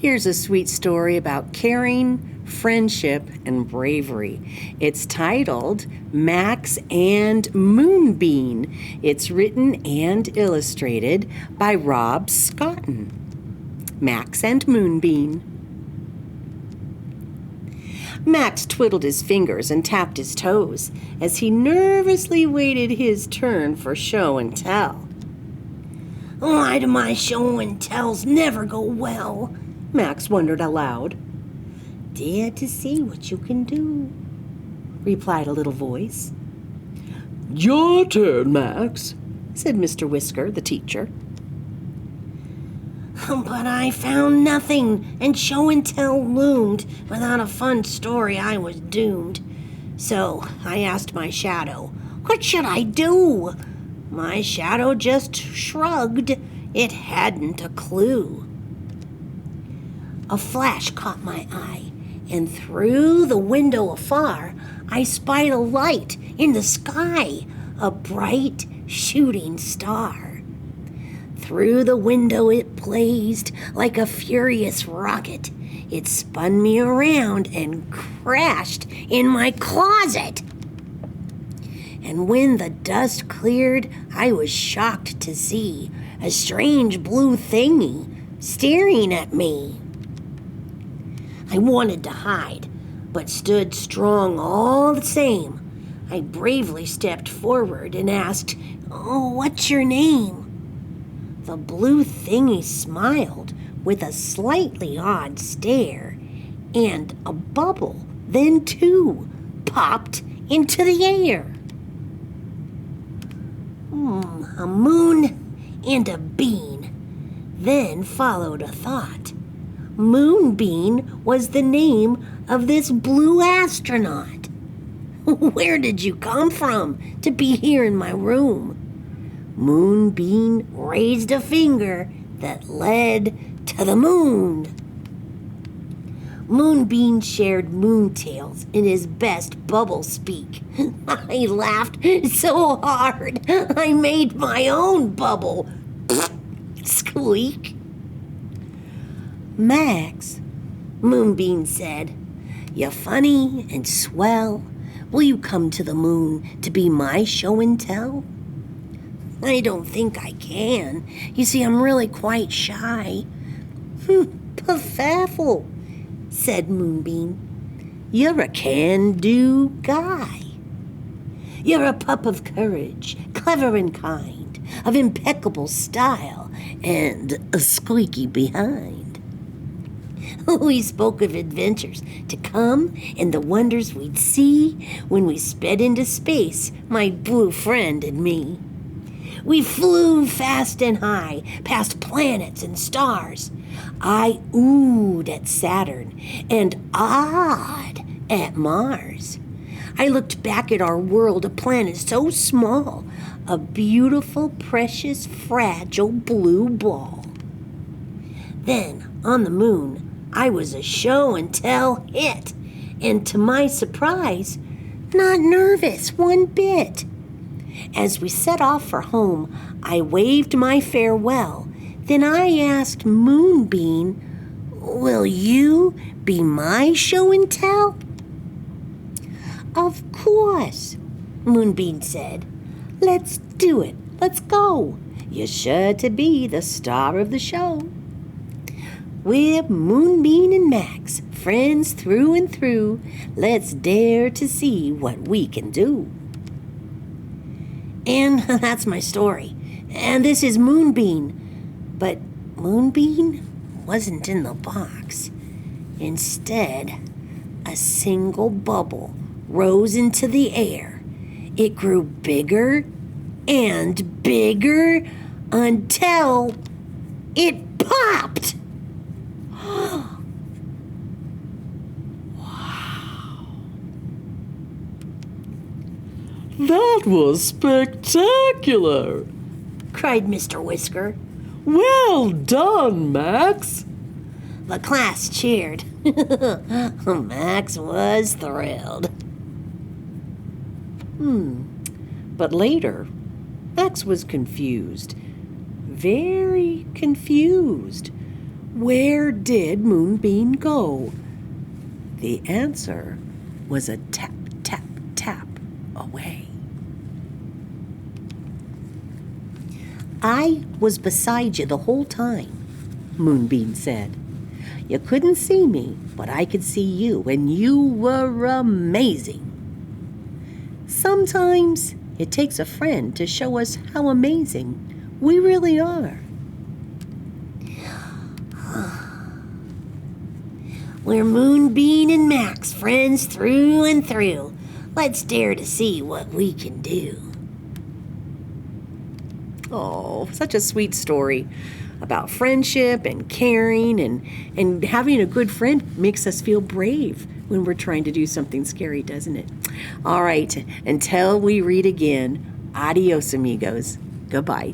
Here's a sweet story about caring, friendship, and bravery. It's titled Max and Moonbean. It's written and illustrated by Rob Scotton. Max and Moonbean. Max twiddled his fingers and tapped his toes as he nervously waited his turn for show and tell. Why do my show and tells never go well? Max wondered aloud. Dare to see what you can do, replied a little voice. Your turn, Max, said Mr. Whisker, the teacher. But I found nothing, and show and tell loomed. Without a fun story, I was doomed. So I asked my shadow, what should I do? My shadow just shrugged. It hadn't a clue. A flash caught my eye, and through the window afar, I spied a light in the sky, a bright shooting star. Through the window it blazed like a furious rocket. It spun me around and crashed in my closet. And when the dust cleared, I was shocked to see a strange blue thingy staring at me. I wanted to hide, but stood strong all the same. I bravely stepped forward and asked, "Oh, what's your name?" The blue thingy smiled with a slightly odd stare, and a bubble, then two, popped into the air. A moon and a bean. Then followed a thought. Moonbean was the name of this blue astronaut. Where did you come from to be here in my room? Moonbean raised a finger that led to the moon. Moonbean shared moontails in his best bubble speak. I laughed so hard I made my own bubble. Squeak. Max, Moonbean said, you're funny and swell. Will you come to the moon to be my show and tell? I don't think I can. You see, I'm really quite shy. Puffaffle, said Moonbean. You're a can-do guy. You're a pup of courage, clever and kind, of impeccable style, and a squeaky behind. We spoke of adventures to come and the wonders we'd see when we sped into space, my blue friend and me. We flew fast and high, past planets and stars. I oohed at Saturn and ahhed at Mars. I looked back at our world, a planet so small, a beautiful, precious, fragile blue ball. Then, on the moon, I was a show and tell hit, and to my surprise, not nervous one bit. As we set off for home, I waved my farewell. Then I asked Moonbean, will you be my show and tell? Of course, Moonbean said. Let's do it. Let's go. You're sure to be the star of the show. We're Moonbean and Max, friends through and through. Let's dare to see what we can do. And that's my story. And this is Moonbean. But Moonbean wasn't in the box. Instead, a single bubble rose into the air. It grew bigger and bigger until it popped. That was spectacular, cried Mr. Whisker. Well done, Max. The class cheered. Max was thrilled. But later, Max was confused. Very confused. Where did Moonbean go? The answer was a tap, tap, tap away. I was beside you the whole time, Moonbeam said. You couldn't see me, but I could see you, and you were amazing. Sometimes it takes a friend to show us how amazing we really are. We're Moonbean and Max, friends through and through. Let's dare to see what we can do. Oh, such a sweet story about friendship and caring and having a good friend makes us feel brave when we're trying to do something scary, doesn't it? All right, until we read again, adios, amigos. Goodbye.